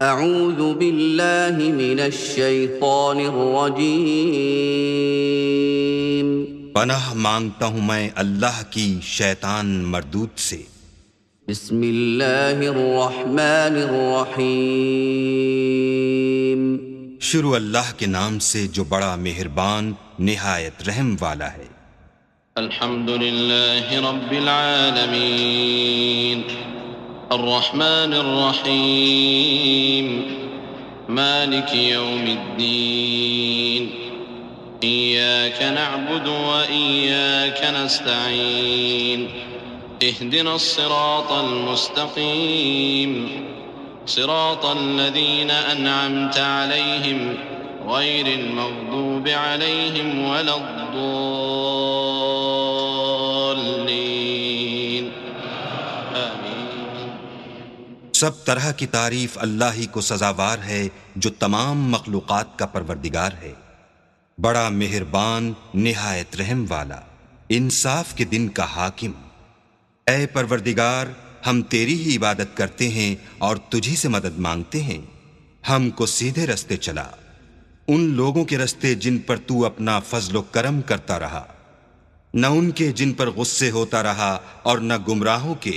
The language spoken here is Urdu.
اعوذ باللہ من الشیطان الرجیم۔ پناہ مانگتا ہوں میں اللہ کی شیطان مردود سے۔ بسم اللہ الرحمن الرحیم۔ شروع اللہ کے نام سے جو بڑا مہربان نہایت رحم والا ہے۔ الحمد للہ رب العالمین الرحمن الرحیم مالک یوم الدین ایاک نعبد و ایاک نستعین اہدنا الصراط المستقیم صراط الذین انعمت علیہم غیر المغضوب علیہم ولا الضالین آمین۔ سب طرح کی تعریف اللہ ہی کو سزاوار ہے جو تمام مخلوقات کا پروردگار ہے، بڑا مہربان نہایت رحم والا، انصاف کے دن کا حاکم۔ اے پروردگار، ہم تیری ہی عبادت کرتے ہیں اور تجھی سے مدد مانگتے ہیں، ہم کو سیدھے رستے چلا، ان لوگوں کے رستے جن پر تو اپنا فضل و کرم کرتا رہا، نہ ان کے جن پر غصے ہوتا رہا اور نہ گمراہوں کے